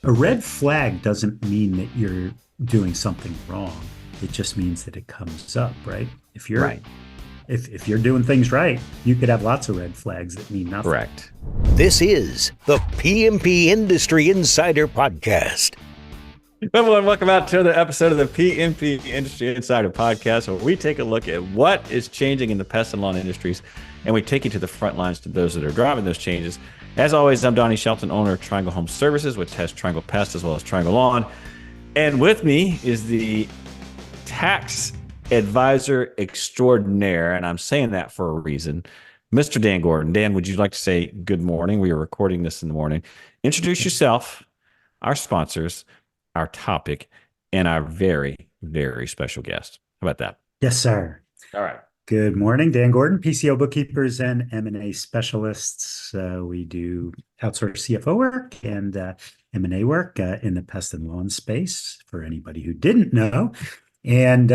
A red flag doesn't mean that you're doing something wrong. It just means that it comes up, right? If you're Right. if you're doing things right, you could have lots of red flags that mean nothing. Correct. This is the PMP Industry Insider Podcast. Everyone, welcome out to another episode of the PMP Industry Insider Podcast, where we take a look at what is changing in the pest and lawn industries, and we take you to the front lines to those that are driving those changes. As always, I'm Donnie Shelton, owner of Triangle Home Services, which has Triangle Pest as well as Triangle Lawn. And with me is the tax advisor extraordinaire, and I'm saying that for a reason, Mr. Dan Gordon. Dan, would you like to say good morning? We are recording this in the morning. Introduce yourself, our sponsors, our topic, and our very, very special guest. How about that? Yes, sir. All right. Good morning, Dan Gordon, PCO Bookkeepers and M&A Specialists. We do outsource CFO work and M&A work in the pest and lawn space, for anybody who didn't know. And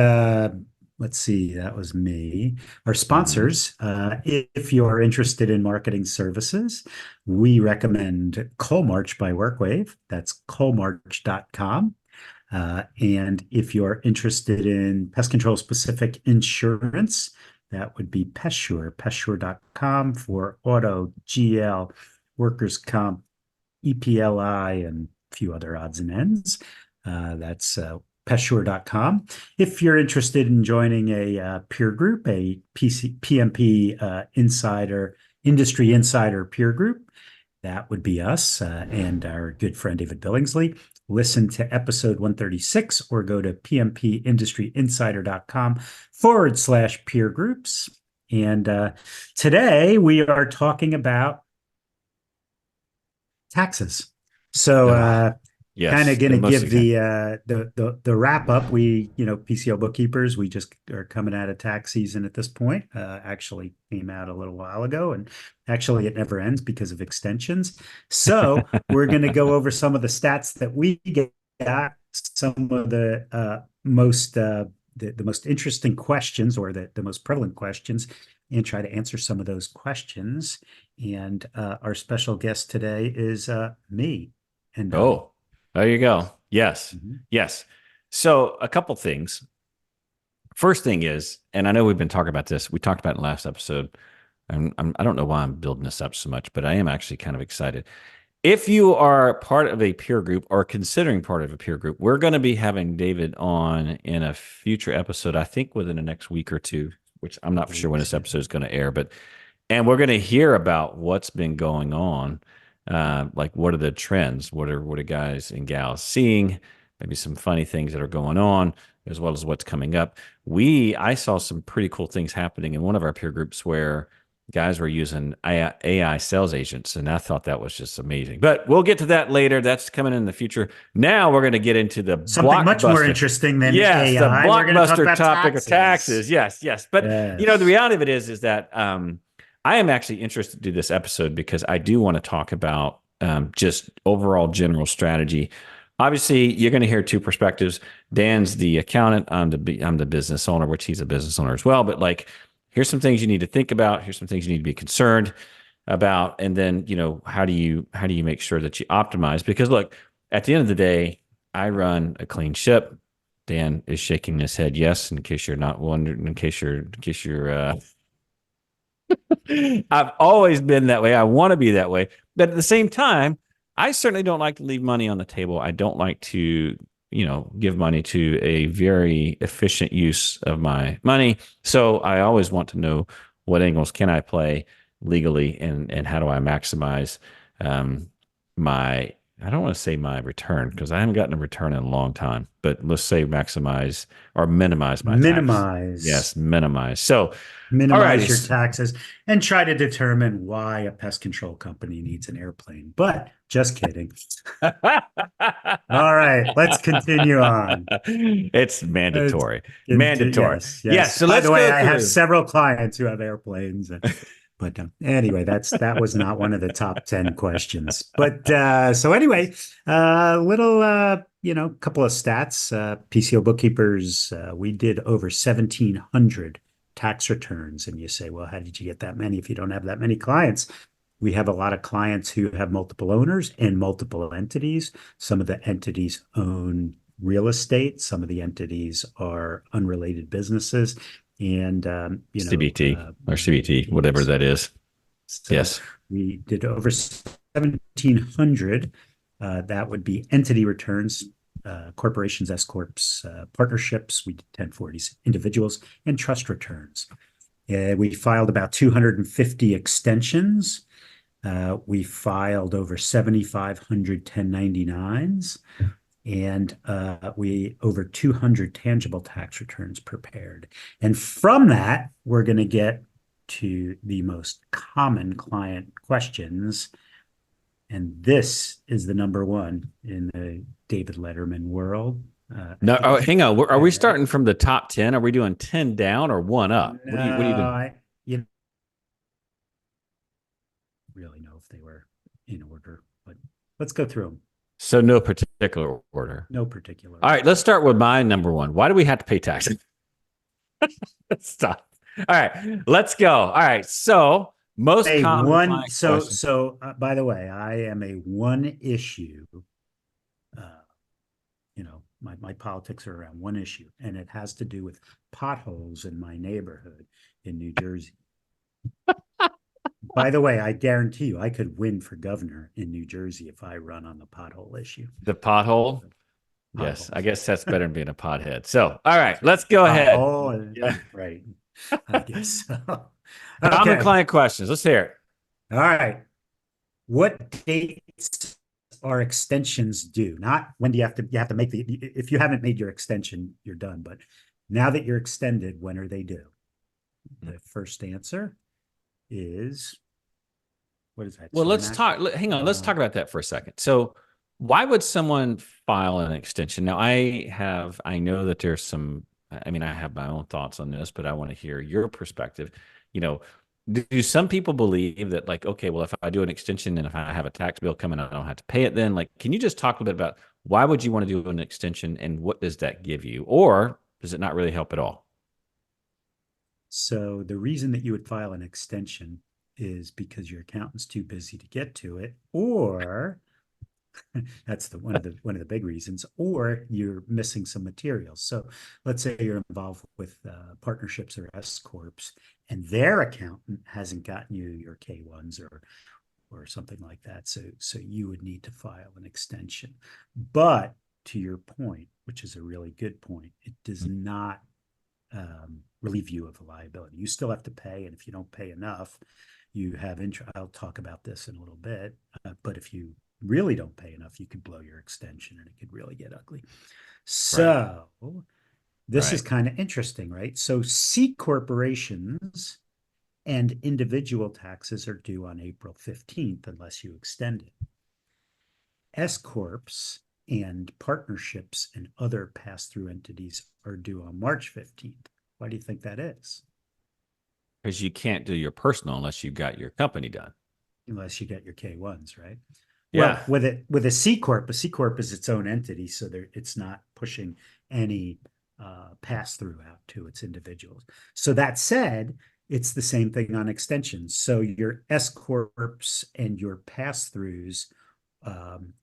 let's see, that was me. Our sponsors, if you're interested in marketing services, we recommend Coalmarch by WorkWave. That's coalmarch.com. And if you're interested in pest control specific insurance, that would be PestSure, pestsure.com for auto, GL, workers' comp, EPLI, and a few other odds and ends. That's pestsure.com. If you're interested in joining a peer group, a PMP insider, industry insider peer group, that would be us and our good friend David Billingsley. Listen to episode 136 or go to pmpindustryinsider.com/peer groups. And today we are talking about taxes. So Yes, kind of going to give again. the wrap up. We, PCO bookkeepers, we just are coming out of tax season at this point. Actually came out a little while ago, and actually it never ends because of extensions. So we're going to go over some of the stats that we got, some of the most interesting questions, or the most prevalent questions, and try to answer some of those questions. And our special guest today is me. And Oh, there you go. Yes. Mm-hmm. Yes. So a couple things. First thing is, and I know we've been talking about this. We talked about it in the last episode. I don't know why I'm building this up so much, but I am actually kind of excited. If you are part of a peer group or considering part of a peer group, we're going to be having David on in a future episode, I think within the next week or two, which I'm not for sure when this episode is going to air, and we're going to hear about what's been going on. Like what are the trends? What are guys and gals seeing? Maybe some funny things that are going on, as well as what's coming up. I saw some pretty cool things happening in one of our peer groups where guys were using AI sales agents, and I thought that was just amazing. But we'll get to that later. That's coming in the future. Now we're going to get into the something much more interesting than AI. Yes, the blockbuster topic taxes. of taxes. Yes. But Yes. the reality of it is that I am actually interested to do this episode because I do want to talk about just overall general strategy. Obviously, you're going to hear two perspectives. Dan's the accountant. I'm the business owner, which he's a business owner as well. But here's some things you need to think about. Here's some things you need to be concerned about. And then, how do you make sure that you optimize? Because look, at the end of the day, I run a clean ship. Dan is shaking his head yes, in case you're not wondering, in case you're I've always been that way. I want to be that way. But at the same time, I certainly don't like to leave money on the table. I don't like to, give money to a very efficient use of my money. So I always want to know what angles can I play legally, and how do I maximize my, I don't want to say my return, because I haven't gotten a return in a long time, but let's say maximize or minimize my Minimize. tax. Yes, minimize. So minimize your taxes and try to determine why a pest control company needs an airplane. But just kidding. All right, let's continue on. It's mandatory. Mandatory. Yes. So By the way, I have several clients who have airplanes. But anyway, that was not one of the top 10 questions. But so anyway, couple of stats. PCO bookkeepers, we did over 1,700 tax returns. And you say, well, how did you get that many if you don't have that many clients? We have a lot of clients who have multiple owners and multiple entities. Some of the entities own real estate. Some of the entities are unrelated businesses. And, CBT or CBT, whatever that is. So yes. We did over 1,700. That would be entity returns, corporations, S corps, partnerships. We did 1040s, individuals, and trust returns. We filed about 250 extensions. We filed over 7,500 1099s, and we over 200 tangible tax returns prepared. And from that, we're going to get to the most common client questions. And this is the number one in the David Letterman world. No, hang on. Are we starting from the top 10? Are we doing 10 down or one up? No, what are you doing? You really know if they were in order, but let's go through them. So no particular order. No particular order. All right, let's start with my number one. Why do we have to pay taxes? Stop. All right, let's go. All right, so most common one. So by the way, I am a one issue. My politics are around one issue, and it has to do with potholes in my neighborhood in New Jersey. By the way, I guarantee you I could win for governor in New Jersey if I run on the pothole issue. The pothole? Yes, I guess that's better than being a pothead. So, all right, let's go ahead. Yeah, right. I guess so. Common client questions. Let's hear it. All right. What dates are extensions due? Not when do you have to make if you haven't made your extension, you're done. But now that you're extended, when are they due? The first answer is, what is that? Well, hang on, let's talk about that for a second. So why would someone file an extension? Now I know that there's some, I have my own thoughts on this, but I want to hear your perspective. Do some people believe that, like, okay, well, if I do an extension and if I have a tax bill coming, I don't have to pay it then? Like, can you just talk a little bit about why would you want to do an extension and what does that give you? Or does it not really help at all? So the reason that you would file an extension is because your accountant's too busy to get to it, or that's one of the big reasons, or you're missing some materials. So let's say you're involved with partnerships or S corps, and their accountant hasn't gotten you your K1s or something like that. So you would need to file an extension. But to your point, which is a really good point, it does not relieve you of a liability. You still have to pay, and if you don't pay enough, you have interest. I'll talk about this in a little bit, but if you really don't pay enough, you could blow your extension and it could really get ugly. So this is kind of interesting, right? So C corporations and individual taxes are due on April 15th unless you extend it. S corps and partnerships and other pass-through entities are due on March 15th. Why do you think that is? Because you can't do your personal unless you got your company done. Unless you get your K1s, right? Yeah. Well, with a C corp is its own entity, so it's not pushing any pass-through out to its individuals. So that said, it's the same thing on extensions. So your S corps and your pass-throughs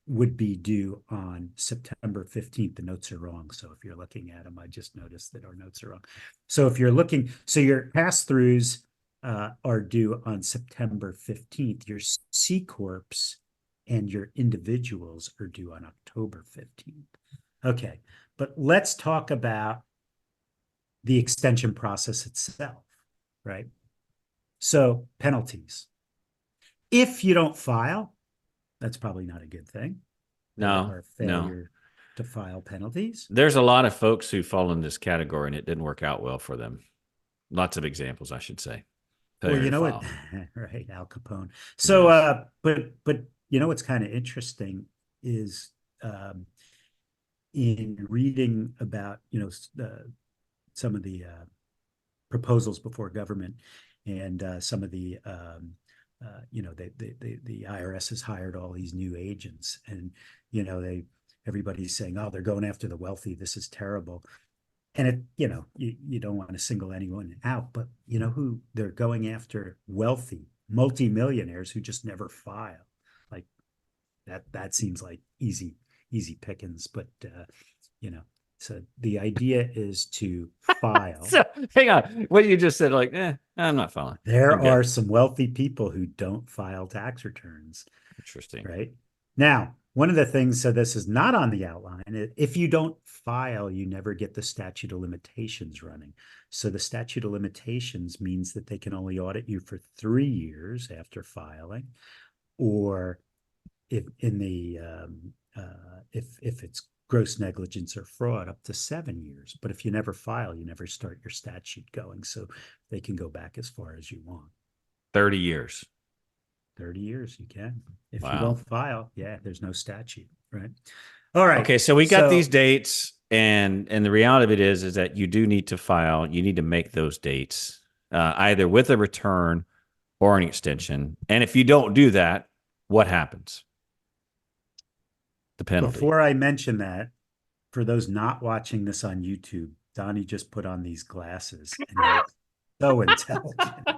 would be due on September 15th. The notes are wrong. So if you're looking at them, I just noticed that our notes are wrong. So if you're looking, so your pass-throughs are due on September 15th. Your C corps and your individuals are due on October 15th. Okay, but let's talk about the extension process itself, right? So penalties. If you don't file, that's probably not a good thing. No, failure to file penalties. There's a lot of folks who fall in this category and it didn't work out well for them. Lots of examples, I should say. Well, you know what, right, Al Capone. So, yes. But you know what's kind of interesting is in reading about some of the proposals before government and some of the the IRS has hired all these new agents, and everybody's saying, oh, they're going after the wealthy. This is terrible. And you don't want to single anyone out, but you know who they're going after? Wealthy multimillionaires who just never file. Like that seems like easy pickings, but you know, so the idea is to file. So hang on, what you just said, like, I'm not filing. There are some wealthy people who don't file tax returns. Interesting. Right. Now, one of the things, so this is not on the outline, if you don't file, you never get the statute of limitations running. So the statute of limitations means that they can only audit you for 3 years after filing, or if in the if it's gross negligence or fraud, up to 7 years. But if you never file, you never start your statute going. So they can go back as far as you want. 30 years. 30 years, you can. If Wow. you don't file, there's no statute, right? All right. Okay, so we got these dates, and the reality of it is that you do need to file. You need to make those dates either with a return or an extension. And if you don't do that, what happens? The penalty. Before I mention that, for those not watching this on YouTube, Donnie just put on these glasses and he looks so intelligent.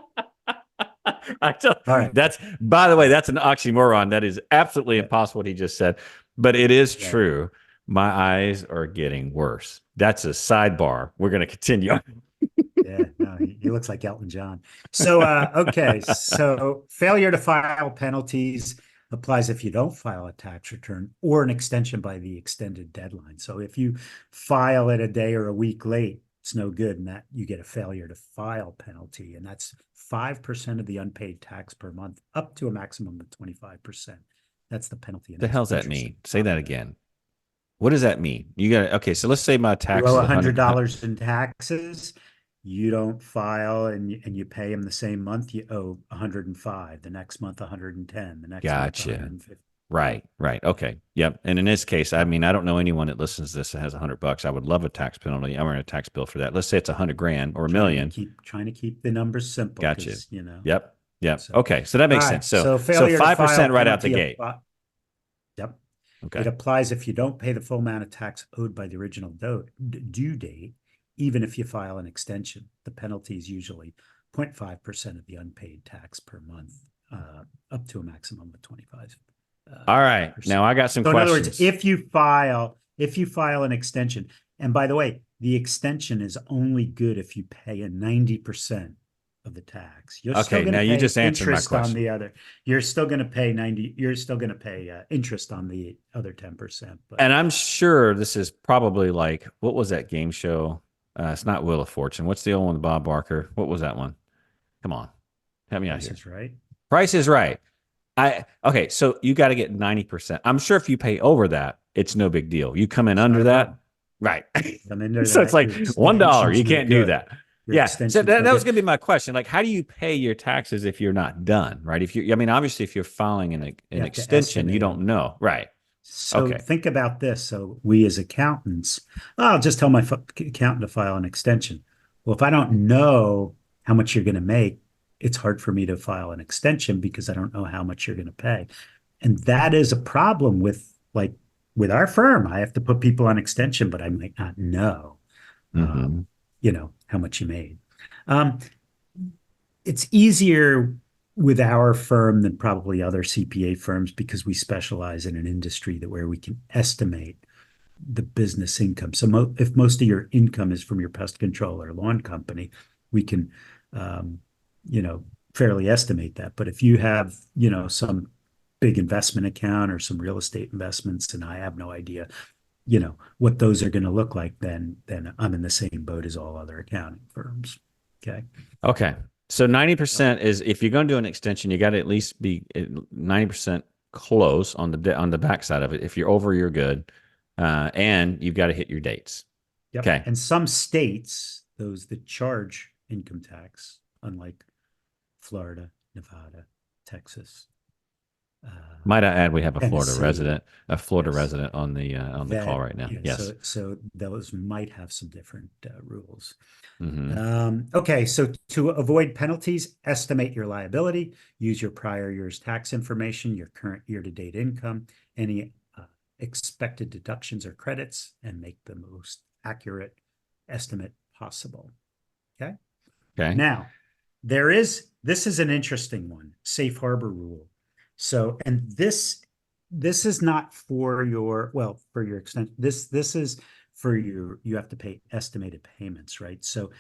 All right. That's, by the way, that's an oxymoron. That is absolutely impossible what he just said, but it is true. My eyes are getting worse. That's a sidebar. We're going to continue. No, he looks like Elton John. So, okay. So failure to file penalties applies if you don't file a tax return or an extension by the extended deadline. So if you file it a day or a week late, it's no good, and that you get a failure to file penalty, and that's 5% of the unpaid tax per month, up to a maximum of 25%. That's the penalty. The hell's that mean? Say that again. What does that mean? You got okay. So let's say my tax is $100 in taxes. You don't file and you pay them the same month. You owe 105. The next month, 110. The next month, 150. Right. Okay. Yep. And in this case, I mean, I don't know anyone that listens to this that has $100. I would love a tax penalty. I'm earning a tax bill for that. Let's say it's $100,000 or $1 million. Trying to keep the numbers simple. Gotcha. You know. Yep. So, okay. So that makes sense. So 5% right out the gate. Yep. Okay. It applies if you don't pay the full amount of tax owed by the original due date, even if you file an extension. The penalty is usually 0.5% of the unpaid tax per month, up to a maximum of 25%. All right. Now I got some questions. In other words, if you file an extension, and by the way, the extension is only good if you pay a 90% of the tax. You're still going to pay just answered my question. On the other. You're still going to pay 90. You're still going to pay interest on the other 10%. And I'm sure this is probably like, what was that game show? It's not Wheel of Fortune. What's the old one with Bob Barker? What was that one? Come on, help me out here. Price is Right. Price is Right. Okay, so you got to get 90%. I'm sure if you pay over that, it's no big deal. You come in under that, right? So it's like $1. You can't do that. So that was going to be my question. Like, how do you pay your taxes if you're not done, right? I mean, obviously, if you're filing an extension, you don't know, right? So think about this. So we as accountants, I'll just tell my accountant to file an extension. Well, if I don't know how much you're going to make, it's hard for me to file an extension because I don't know how much you're going to pay. And that is a problem with our firm. I have to put people on extension, but I might not know, how much you made. It's easier with our firm than probably other CPA firms because we specialize in an industry where we can estimate the business income. So if most of your income is from your pest control or lawn company, we can, fairly estimate that. But if you have, some big investment account or some real estate investments, and I have no idea, what those are going to look like, then I'm in the same boat as all other accounting firms. Okay. So 90% is, if you're going to do an extension, you got to at least be 90% close on the backside of it. If you're over, you're good. And you've got to hit your dates. Yep. Okay. And some states, those that charge income tax, unlike Florida, Nevada, Texas. Might I add, we have a Tennessee, Florida resident on the call right now. Yes. So those might have some different rules. Mm-hmm. Okay. So to avoid penalties, estimate your liability, use your prior year's tax information, your current year-to-date income, any expected deductions or credits, and make the most accurate estimate possible. Okay. Okay. Now, this is an interesting one, safe harbor rule. So, and this is not for your, well, for your extent, this is for you have to pay estimated payments, right? So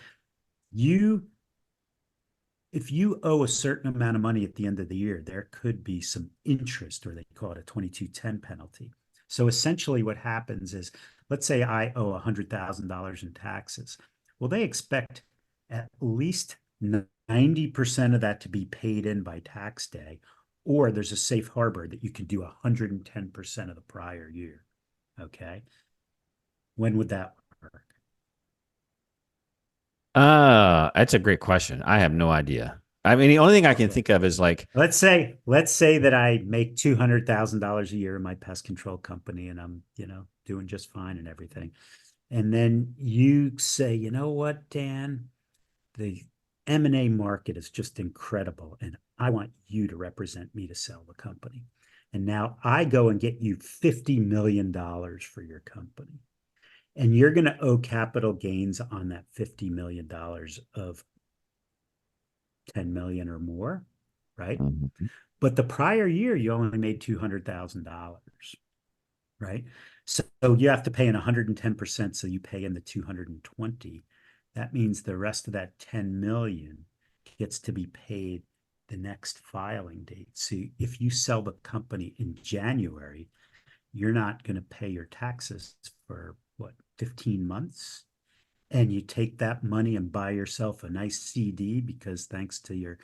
if you owe a certain amount of money at the end of the year, there could be some interest, or they call it a 2210 penalty. So essentially what happens is, let's say I owe $100,000 in taxes. Well, they expect at least 90% of that to be paid in by tax day, or there's a safe harbor that you can do 110% of the prior year. Okay. When would that work? That's a great question. I have no idea. I mean, the only thing I can think of is like, let's say that I make $200,000 a year in my pest control company, and I'm, doing just fine and everything. And then you say, you know what, Dan, the M&A market is just incredible, and I want you to represent me to sell the company. And now I go and get you $50 million for your company. And you're going to owe capital gains on that $50 million of 10 million or more, right? mm-hmm. But the prior year, you only made $200,000, right? So you have to pay in 110%. So you pay in the 220. That means the rest of that 10 million gets to be paid the next filing date. So if you sell the company in January, you're not going to pay your taxes for 15 months. And you take that money and buy yourself a nice CD, because thanks to your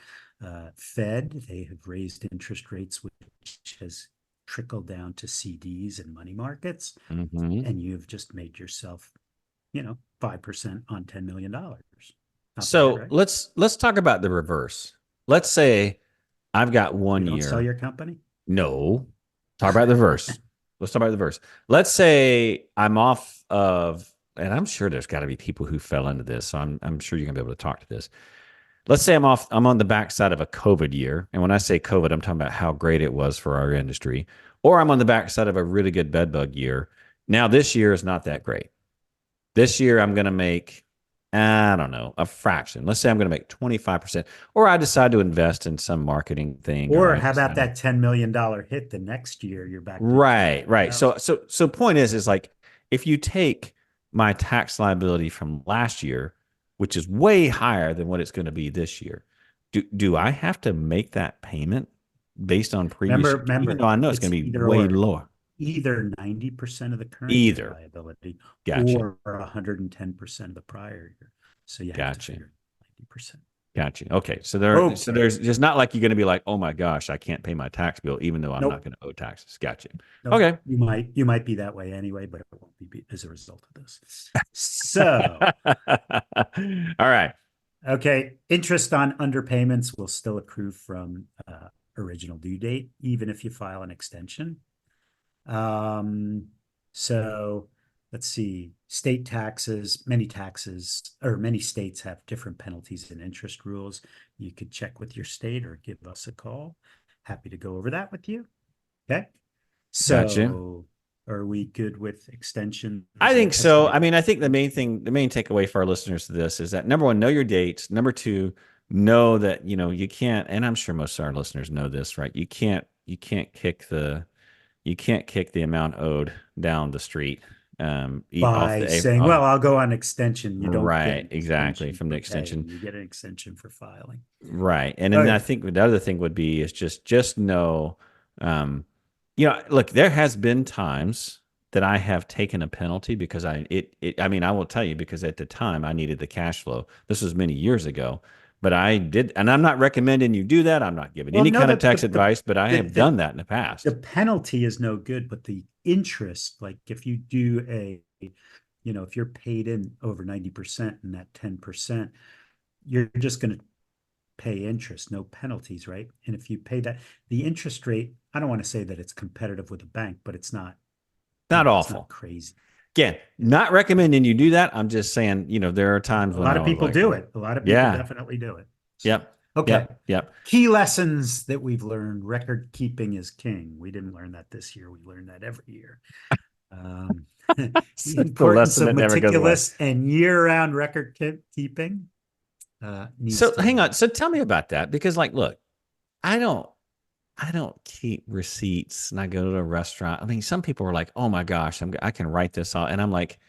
Fed, they have raised interest rates, which has trickled down to CDs and money markets. Mm-hmm. And you've just made yourself, 5% on $10 million. So bad, right? let's talk about the reverse. Let's say I've got one You don't year. sell your company? No. Talk about the reverse. Let's talk about the reverse. Let's say I'm off of, and I'm sure there's got to be people who fell into this, so I'm sure you're gonna be able to talk to this. Let's say I'm on the backside of a COVID year. And when I say COVID, I'm talking about how great it was for our industry. Or I'm on the backside of a really good bedbug year. Now, this year is not that great. This year, I'm going to make, I don't know, a fraction. Let's say I'm going to make 25%. Or I decide to invest in some marketing thing. Or how about that $10 million hit the next year? You're back to Right. So point is like, if you take my tax liability from last year, which is way higher than what it's going to be this year, do I have to make that payment based on previous? Remember, even though I know it's going to be way lower. Either 90% of the current Either liability, gotcha, or 110% of the prior year. So you have to figure 90%. Gotcha. Okay. So there's just not like you're going to be like, oh my gosh, I can't pay my tax bill, even though I'm not going to owe taxes. Gotcha. Nope. Okay. You might be that way anyway, but it won't be as a result of this. So, all right. Okay. Interest on underpayments will still accrue from original due date, even if you file an extension. So let's see, state taxes, many states have different penalties and interest rules. You could check with your state or give us a call. Happy to go over that with you. Okay. So gotcha. Are we good with extension? I think so. I mean, I think the main takeaway for our listeners to this is that, number one, know your dates. Number two, know that, you can't, and I'm sure most of our listeners know this, right? You can't kick the amount owed down the street. By saying, well, I'll go on extension. You don't right, exactly, from the extension. You get an extension for filing. Right. And then I think the other thing would be is just know, look, there has been times that I have taken a penalty because I will tell you, because at the time I needed the cash flow. This was many years ago, but I did, and I'm not recommending you do that. I'm not giving any kind of tax advice, but I have done that in the past. The penalty is no good, but the interest, like if you do if you're paid in over 90% and that 10%, you're just going to pay interest, no penalties, right? And if you pay that, the interest rate, I don't want to say that it's competitive with a bank, but it's not awful. It's not crazy. Again, not recommending you do that. I'm just saying, there are times when a lot of people do it. A lot of people definitely do it. So, yep. Okay. Yep. Key Key lessons that we've learned: record keeping is king. We didn't learn that this year. We learned that every year. The importance of meticulous and year-round record keeping. needs So to. hang on. So tell me about that, because like, look, I don't keep receipts, and I go to a restaurant. I mean, some people are like, "Oh my gosh, I can write this out," and I'm like,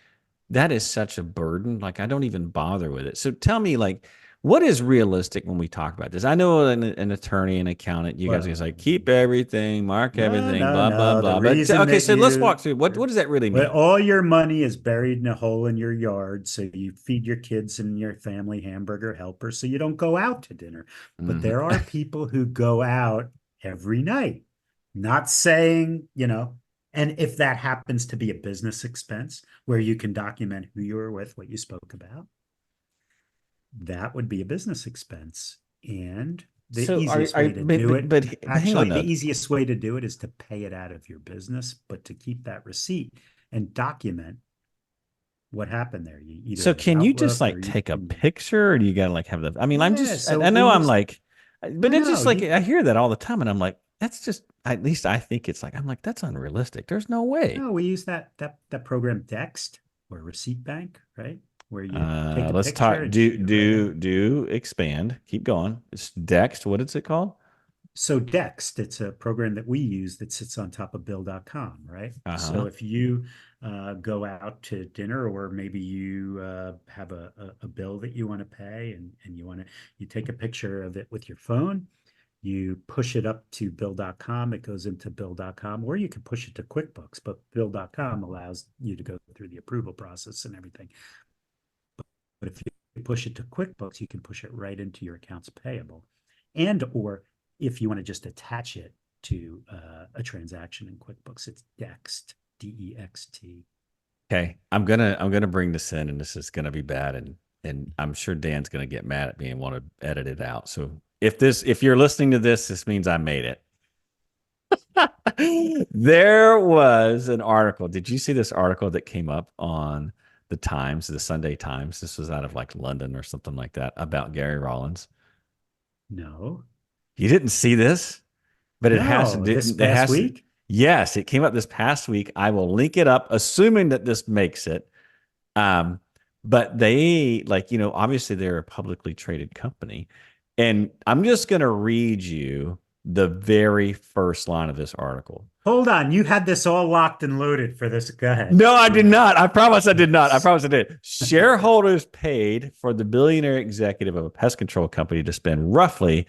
that is such a burden. Like, I don't even bother with it. So tell me, like, what is realistic when we talk about this? I know an attorney, an accountant, you guys are like, keep everything, mark No, everything, no, blah, blah, no. The blah. But reason okay, that so let's walk through what does that really well, mean? all your money is buried in a hole in your yard, so you feed your kids and your family hamburger helpers, so you don't go out to dinner. But Mhm. there are people who go out every night, not saying, and if that happens to be a business expense where you can document who you were with, what you spoke about, that would be a business expense. And the So easiest way to do it, but hang on actually, the though. easiest way to do it is to pay it out of your business, but to keep that receipt and document what happened there. You either So have can you just Outlook or like you take a can, picture, or do you gotta like have the? I mean, yeah. So I we know I'm use, like, but it's no, just like I hear that all the time, and I'm like, that's just at least I think it's like I'm like that's unrealistic. There's no way. no, we use that program Dext or Receipt Bank, right? Where you take a Let's picture talk. and shoot it right in. Do expand. Keep going. It's Dext. What is it called? So Dext, it's a program that we use that sits on top of Bill.com, right? So Uh-huh. if you go out to dinner, or maybe you have a bill that you want to pay, and you take a picture of it with your phone, you push it up to Bill.com, it goes into Bill.com, or you can push it to QuickBooks, but Bill.com allows you to go through the approval process and everything. But if you push it to QuickBooks, you can push it right into your accounts payable. And or if you want to just attach it to a transaction in QuickBooks, it's Dext, Dext. Okay. I'm gonna bring this in, and this is gonna be bad, and I'm sure Dan's gonna get mad at me and want to edit it out. So if you're listening to this, this means I made it. There was an article. Did you see this article that came up on the Times, the Sunday Times? This was out of like London or something like that, about Gary Rollins. No, You didn't see this, but it has to no, do, this it past has to, week. yes, it came up this past week. I will link it up, assuming that this makes it. Um, but they like, obviously they're a publicly traded company. And I'm just going to read you the very first line of this article. Hold on, you had this all locked and loaded for this. Go ahead. No, I did not. I promise I did not. I promise I did. Shareholders paid for the billionaire executive of a pest control company to spend roughly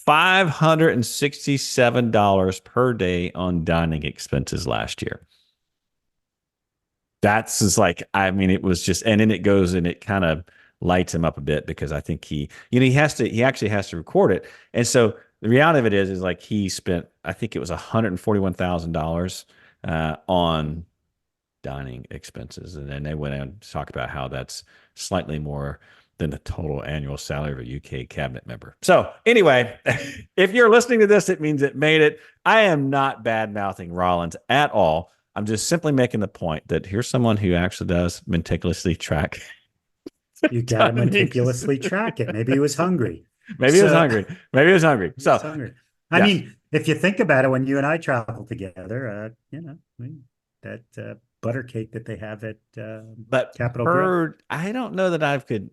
$567 per day on dining expenses last year. That's just like, I mean, it was just, and then it goes and it kind of lights him up a bit, because I think he actually has to record it. And so the reality of it is like he spent, I think it was $141,000 on dining expenses. And then they went on to talk about how that's slightly more than the total annual salary of a UK cabinet member. So anyway, if you're listening to this, it means it made it. I am not bad mouthing Rollins at all. I'm just simply making the point that here's someone who actually does meticulously track. You got to meticulously track it. Maybe he was hungry. Maybe he was hungry. Maybe he was hungry. He was So, hungry. I yes. mean, if you think about it, when you and I travel together, that butter cake that they have at But Capitol Grill. I don't know that I don't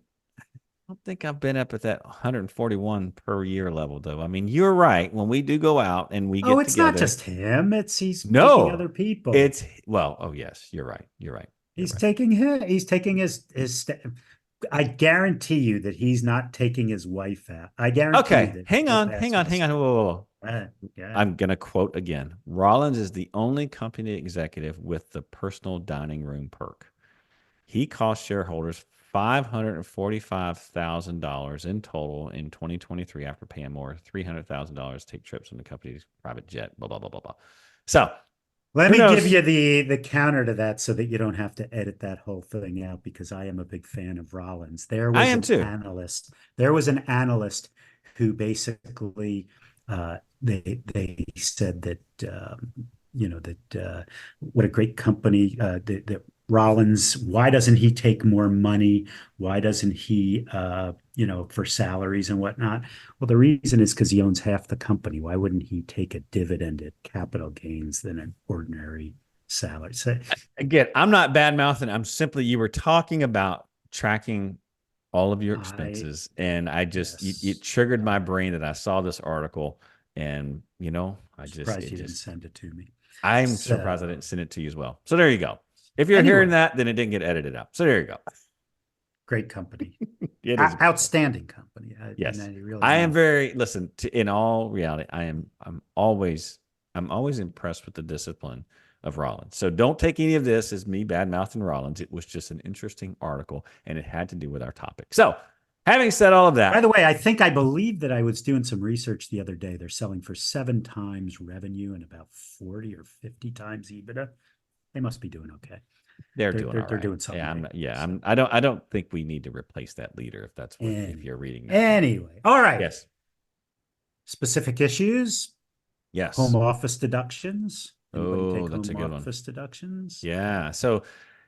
think I've been up at that 141 per year level, though. I mean, you're right. When we do go out and we get It's together, not just him. He's no, taking other people. it's well, oh yes, you're right. You're right. He's taking his. I guarantee you that he's not taking his wife out. I guarantee you Okay, that. hang on. Whoa. Yeah. I'm going to quote again. Rollins is the only company executive with the personal dining room perk. He cost shareholders $545,000 in total in 2023 after paying more $300,000 to take trips on the company's private jet, blah, blah, blah, blah, blah. So let me give you the counter to that so that you don't have to edit that whole thing out, because I am a big fan of Rollins. There was an analyst who basically they said that what a great company that Rollins, why doesn't he take more money? Why doesn't he for salaries and whatnot? Well, the reason is because he owns half the company. Why wouldn't he take a dividend at capital gains than an ordinary salary? So again, I'm not bad mouthing. I'm simply, you were talking about tracking all of your I expenses. And I just, it yes, triggered my brain that I saw this article, and, you know, surprised you didn't send it to me. I'm surprised I So didn't send it to you as well. So there you go. If you're hearing anyway, that, then it didn't get edited out. So there you go. great company, It is a great company. outstanding company. Yes. I really I am mean, very, listen, in all reality, I'm always impressed with the discipline of Rollins. So don't take any of this as me bad mouthing Rollins. It was just an interesting article, and it had to do with our topic. So having said all of by that, the way, I believe that I was doing some research the other day. They're selling for 7 times revenue and about 40 or 50 times EBITDA. They must be doing okay. they're doing all They're right. doing something. Yeah, right. I don't think we need to replace that leader if that's what, if you're reading that. Anyway, all right. Yes. Specific issues, Yes. home office deductions. Anybody Oh, take that's a home good one. office deductions? Yeah. So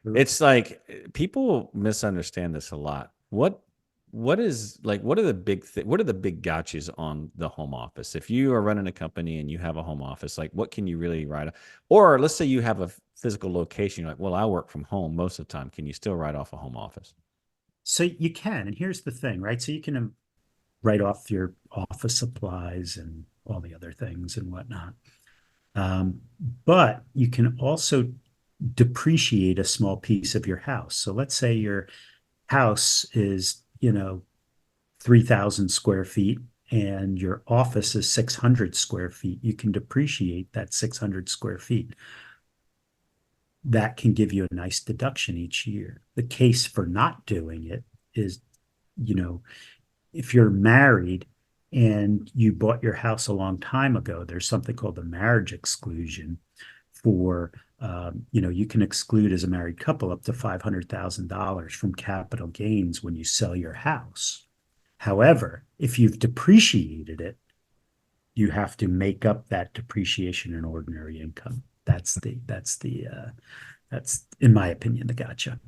it's like people misunderstand this a lot. What is like what are the what are the big gotchas on the home office? If you are running a company and you have a home office, like what can you really write off? Or let's say you have a physical location, you're like, well, I work from home most of the time. Can you still write off a home office? So you can, and here's the thing, right? So you can write off your office supplies and all the other things and whatnot. But you can also depreciate a small piece of your house. So let's say your house is, 3,000 square feet and your office is 600 square feet. You can depreciate that 600 square feet. That can give you a nice deduction each year. The case for not doing it is, if you're married and you bought your house a long time ago, there's something called the marriage exclusion for, you can exclude as a married couple up to $500,000 from capital gains when you sell your house. However, if you've depreciated it, you have to make up that depreciation in ordinary income. That's in my opinion, the gotcha.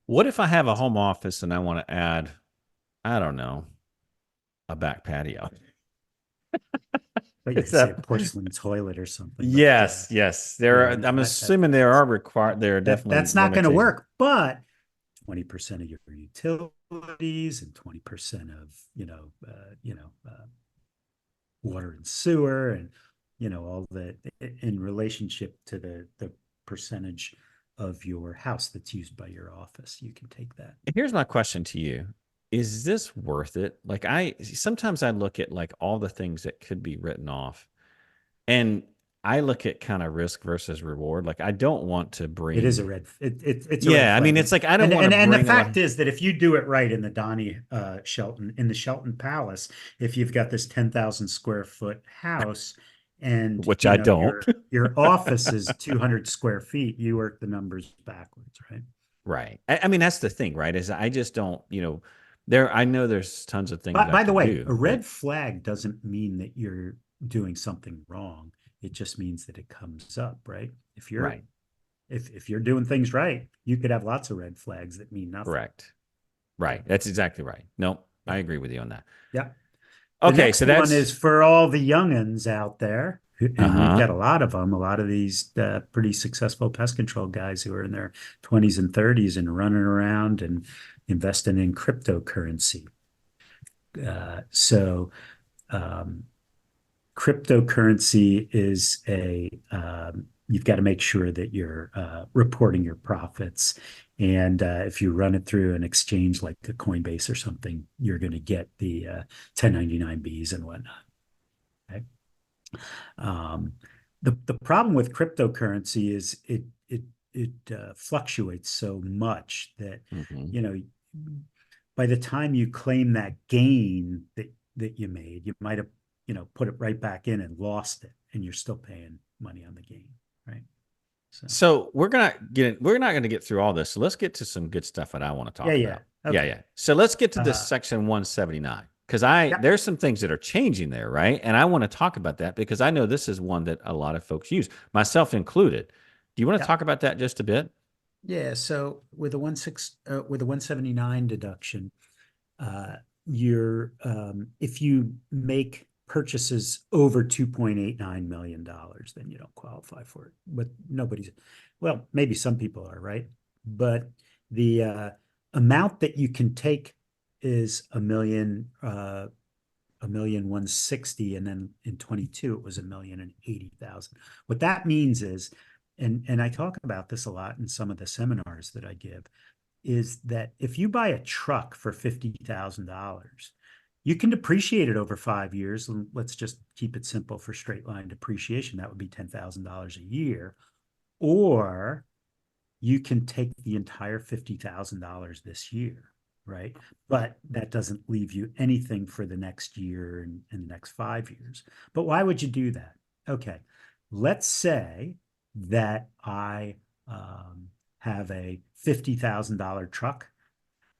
What if I have a home office and I want to add, I don't know, a back patio? But you Is could say a that porcelain toilet or something. yes, yes. There yeah, are, I'm assuming there are required, there are definitely that's not going to limitations. work. But 20% of your utilities and 20% of water and sewer and all the in relationship to the percentage of your house that's used by your office, you can take that. Here's my question to you. Is this worth it? Like sometimes I look at like all the things that could be written off, and I look at kind of risk versus reward. Like I don't want to bring. It is a red. It's a red Yeah, I mean, flag. it's like I don't want to And the bring a lot. fact is that if you do it right in the Donnie Shelton in the Shelton Palace, if you've got this 10,000 square foot house, and Which I don't. your office is 200 square feet, you work the numbers backwards, right? Right. I mean, that's the thing, right? Is I just don't, I know there's tons of things But I by the could way, do, a red flag doesn't mean that you're doing something wrong. It just means that it comes up, right? If you're right. if you're doing things right, you could have lots of red flags that mean nothing. Correct. Right. That's exactly right. No, yeah. I agree with you on that. Yeah. Okay. The next So that's one is for all the youngins out there, and we've got a lot of them, a lot of these pretty successful pest control guys who are in their 20s and 30s and running around and investing in cryptocurrency. Cryptocurrency is you've got to make sure that you're reporting your profits. And if you run it through an exchange like a Coinbase or something, you're going to get the 1099Bs and whatnot. Okay. The problem with cryptocurrency is it fluctuates so much that by the time you claim that gain that you made, you might have put it right back in and lost it, and you're still paying money on the gain, right? So we're not going to get through all this. So let's get to some good stuff that I want to talk about. Okay. Yeah. So let's get to this section 179, because there's some things that are changing there, right? And I want to talk about that because I know this is one that a lot of folks use, myself included. Do you want to talk about that just a bit? Yeah. So with a 179 deduction, if you make purchases over $2.89 million, then you don't qualify for it. But maybe some people are, right? But the amount that you can take is $1,160,000, and then in 22 it was $1,080,000. What that means is, and I talk about this a lot in some of the seminars that I give, is that if you buy a truck for $50,000, you can depreciate it over 5 years. And let's just keep it simple for straight line depreciation. That would be $10,000 a year. Or you can take the entire $50,000 this year, right? But that doesn't leave you anything for the next year and the next 5 years. But why would you do that? Okay, let's say that I have a $50,000 truck.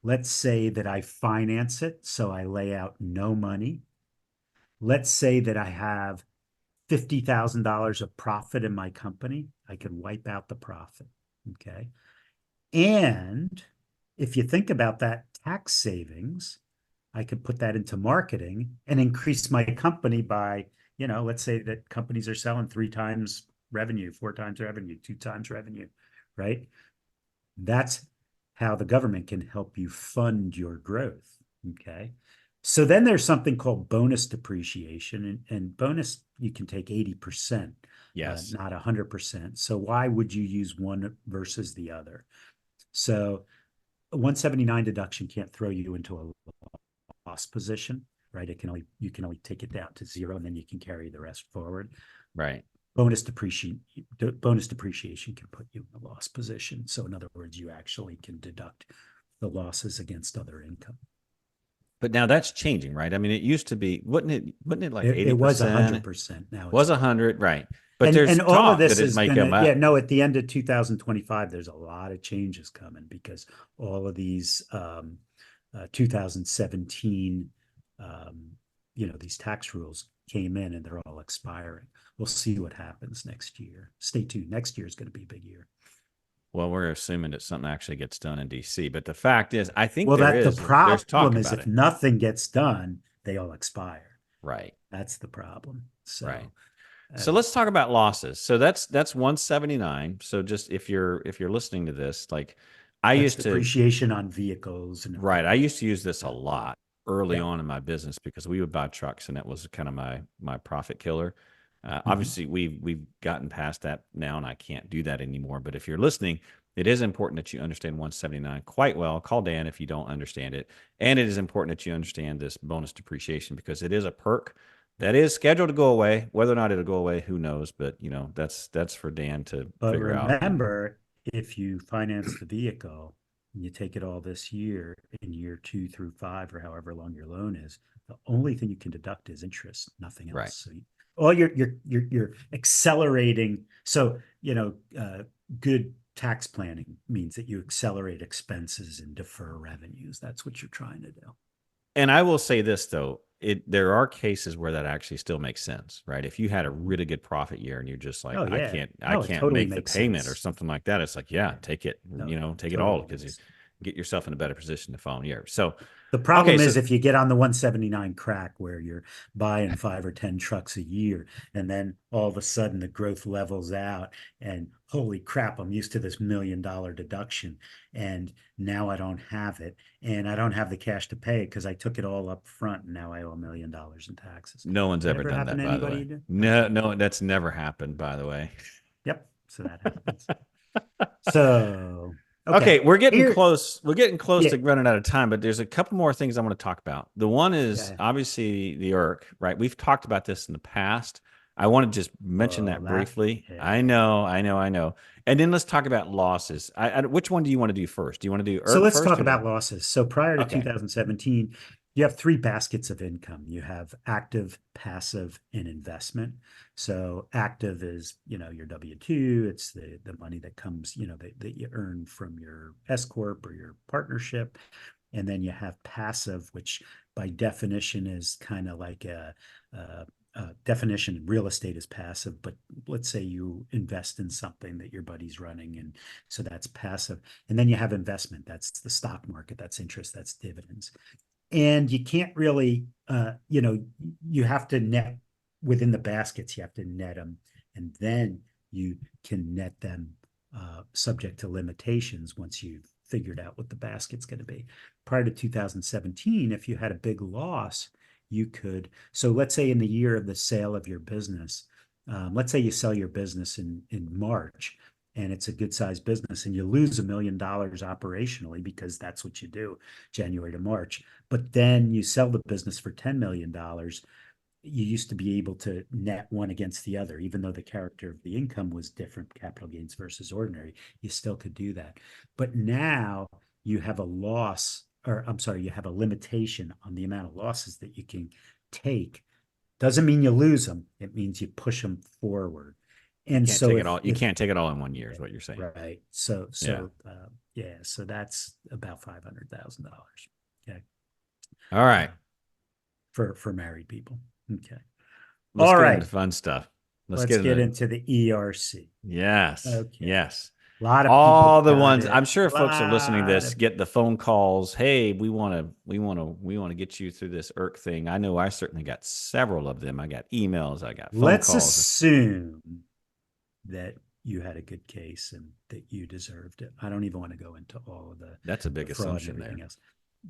Let's say that I finance it, so I lay out no money. Let's say that I have $50,000 of profit in my company. I can wipe out the profit. Okay. And if you think about that tax savings, I could put that into marketing and increase my company by, let's say that companies are selling 3 times revenue, 4 times revenue, 2 times revenue, right? That's how the government can help you fund your growth. Okay. So then there's something called bonus depreciation, and bonus, you can take 80%, Yes. not 100%. So why would you use one versus the other? So a 179 deduction can't throw you into a loss position, right? You can only take it down to 0, and then you can carry the rest forward. Right. Bonus depreciation can put you in a loss position. So in other words, you actually can deduct the losses against other income. But now that's changing, right? I mean, it used to be, wasn't it like 80%? It was 100%. Now was 100, right? But there's and all of talk this that it is might gonna, come up. at the end of 2025, there's a lot of changes coming because all of these 2017, these tax rules came in and they're all expiring. We'll see what happens next year. Stay tuned. Next year is going to be a big year. Well, we're assuming that something actually gets done in DC, but the fact is, I think the there's talk problem is about if it. nothing gets done, they all expire. Right. That's the problem. So, right. So let's talk about losses. So that's 179. So just if you're listening to this, like I used to depreciation on vehicles and right. I used to use this a lot early Yeah. on in my business because we would buy trucks and that was kind of my profit killer. Obviously, we've gotten past that now, and I can't do that anymore. But if you're listening, it is important that you understand 179 quite well. Call Dan if you don't understand it, and it is important that you understand this bonus depreciation because it is a perk that is scheduled to go away. Whether or not it'll go away, who knows? But that's for Dan to But figure out. remember, if you finance the vehicle and you take it all this year, in year 2 through 5, or however long your loan is, the only thing you can deduct is interest, nothing else. Right. So all you're accelerating. So good tax planning means that you accelerate expenses and defer revenues. That's what you're trying to do. And I will say this though, there are cases where that actually still makes sense, right? If you had a really good profit year and you're just like, I can't totally make the payment sense. or something like that. It's like, take it, take it all because you get yourself in a better position the following year. So the problem is if you get on the 179 crack where you're buying 5 or 10 trucks a year, and then all of a sudden the growth levels out and holy crap, I'm used to this $1 million deduction. And now I don't have it. And I don't have the cash to pay it because I took it all up front. And now I owe $1 million in taxes. No one's ever done that, by the way. No, that's never happened, by the way. Yep. So that happens. So Okay, we're getting close. We're getting close to running out of time, but there's a couple more things I want to talk about. The one is obviously the IRC, right? We've talked about this in the past. I want to just mention that briefly. Yeah. I know. And then let's talk about losses. Which one do you want to do first? Do you want to do IRC So let's first talk about losses. So prior to 2017, you have 3 baskets of income. You have active, passive, and investment. So active is, your W-2. It's the money that comes, that you earn from your S corp or your partnership. And then you have passive, which by definition is kind of like a definition. Real estate is passive, but let's say you invest in something that your buddy's running, and so that's passive. And then you have investment. That's the stock market. That's interest. That's dividends. And you can't really, you have to net within the baskets. You have to net them, and then you can net them subject to limitations once you've figured out what the basket's going to be. Prior to 2017, if you had a big loss, you could. So let's say in the year of the sale of your business, let's say you sell your business in March, and it's a good sized business, and you lose $1 million operationally because that's what you do, January to March. But then you sell the business for $10 million. You used to be able to net one against the other, even though the character of the income was different, capital gains versus ordinary, you still could do that. But now you have a loss, or I'm sorry, you have a limitation on the amount of losses that you can take. Doesn't mean you lose them. It means you push them forward. And Can't so take it all. You can't take it all in 1 year, is what you're saying. right. So so that's about $500,000. Okay. All right. For married people. Okay. Let's All get right. into fun stuff. Let's get into the ERC. Yes. Okay. Yes. A lot of All people the ones. it. I'm sure if folks are listening to this, Lot get the phone calls. Hey, we want to get you through this IRC thing. I know I certainly got several of them. I got emails. I got phone Let's calls. assume that you had a good case and that you deserved it. I don't even want to go into all of the That's a big the fraud assumption and everything there. else.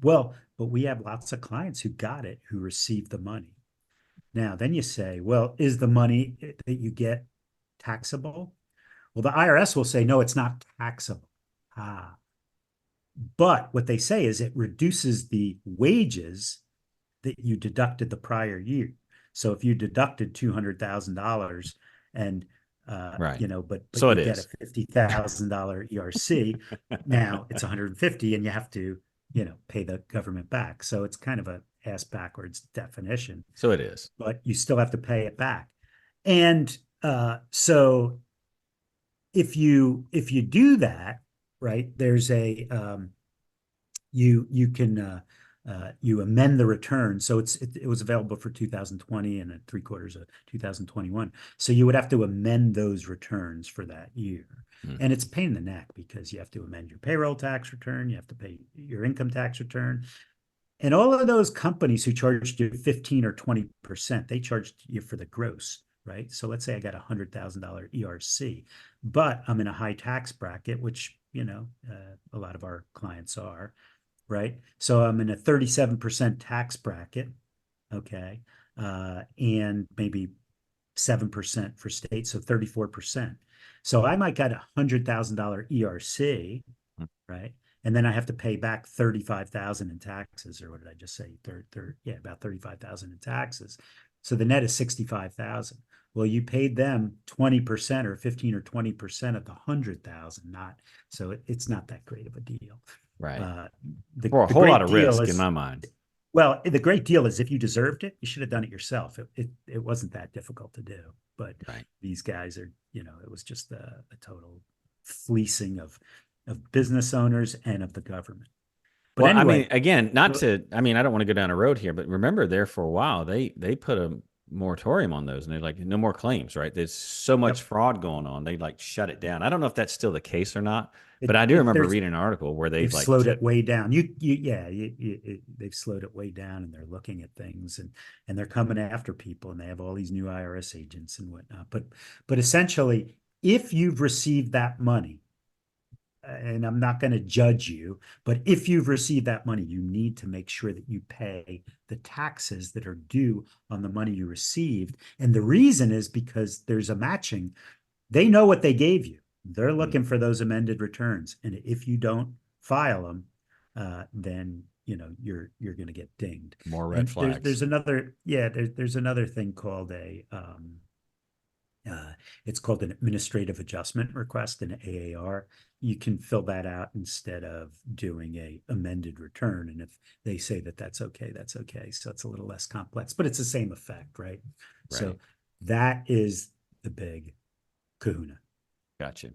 Well, but we have lots of clients who got it, who received the money. Now, then you say, well, is the money that you get taxable? Well, the IRS will say, no, it's not taxable. But what they say is it reduces the wages that you deducted the prior year. So if you deducted $200,000 and Right. but So you it get is. a $50,000 ERC, now it's 150 and you have to, pay the government back. So it's kind of a ass backwards definition, So it is. but you still have to pay it back. And so if you do that, right, there's a you can you amend the return. So it was available for 2020 and 3/4 of 2021. So you would have to amend those returns for that year. And it's a pain in the neck because you have to amend your payroll tax return, you have to pay your income tax return. And all of those companies who charged you 15 or 20%, they charged you for the gross, right? So let's say I got a $100,000 ERC, but I'm in a high tax bracket, which, a lot of our clients are, right? So I'm in a 37% tax bracket, okay, and maybe 7% for state, so 34%. So I might get a $100,000 ERC, right? And then I have to pay back 35,000 in taxes, or what did I just say? About 35,000 in taxes. So the net is 65,000. Well, you paid them 20% or 15 or 20% of the 100,000, so it's not that great of a deal. Right. The For a whole great lot of deal risk is, in my mind. well, the great deal is if you deserved it, you should have done it yourself. It wasn't that difficult to do, but Right. these guys are, it was just a total fleecing of business owners and of the government. But Well, anyway, I mean, again, I don't want to go down a road here, but remember there for a while, they put a moratorium on those and they're like, no more claims, right? There's so much fraud going on. They like shut it down. I don't know if that's still the case or not, but I do remember reading an article where they've like slowed it way down. They've slowed it way down, and they're looking at things and they're coming after people, and they have all these new IRS agents and whatnot. But essentially, if you've received that money, and I'm not going to judge you, but if you've received that money, you need to make sure that you pay the taxes that are due on the money you received. And the reason is because there's a matching. They know what they gave you. They're looking for those amended returns. And if you don't file them, then you're going to get dinged. more red flags. There's another there's another thing called it's called an administrative adjustment request, an AAR. You can fill that out instead of doing a amended return. And if they say that that's okay, that's okay. So it's a little less complex, but it's the same effect, right? So that is the big kahuna. Gotcha.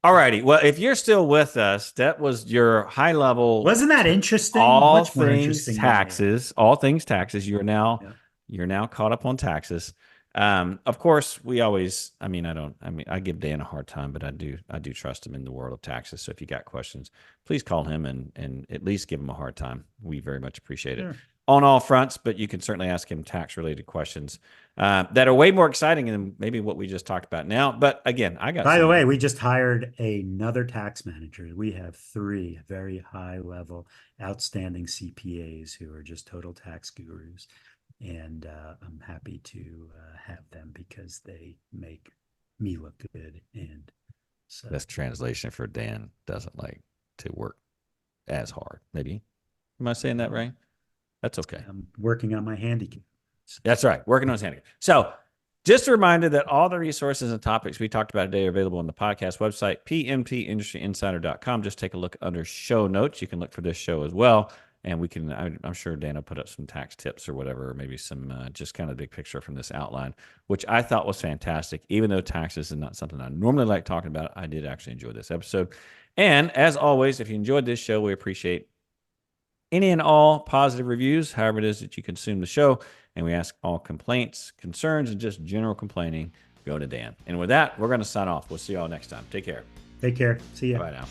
All righty. Well, if you're still with us, that was your high level. Wasn't that interesting? All Much more things interesting taxes. All things taxes. You're now caught up on taxes. Of course, we always. I give Dan a hard time, but I do trust him in the world of taxes. So if you got questions, please call him and at least give him a hard time. We very much appreciate it. on all fronts, but you can certainly ask him tax-related questions that are way more exciting than maybe what we just talked about now. But again, I got. By the way, we just hired another tax manager. We have 3 very high-level, outstanding CPAs who are just total tax gurus, and I'm happy to have them because they make me look good. And so That's translation for Dan doesn't like to work as hard. Maybe. Am I saying that right? That's okay. I'm working on my handicap. That's right. Working on his handicap. So just a reminder that all the resources and topics we talked about today are available on the podcast website, pmpindustryinsider.com. Just take a look under show notes. You can look for this show as well. And we can, I'm sure Dan will put up some tax tips or whatever, or maybe some just kind of big picture from this outline, which I thought was fantastic. Even though taxes is not something I normally like talking about, I did actually enjoy this episode. And as always, if you enjoyed this show, we appreciate any and all positive reviews, however it is that you consume the show. And we ask all complaints, concerns, and just general complaining go to Dan. And with that, we're going to sign off. We'll see you all next time. Take care. Take care. See ya. Bye now.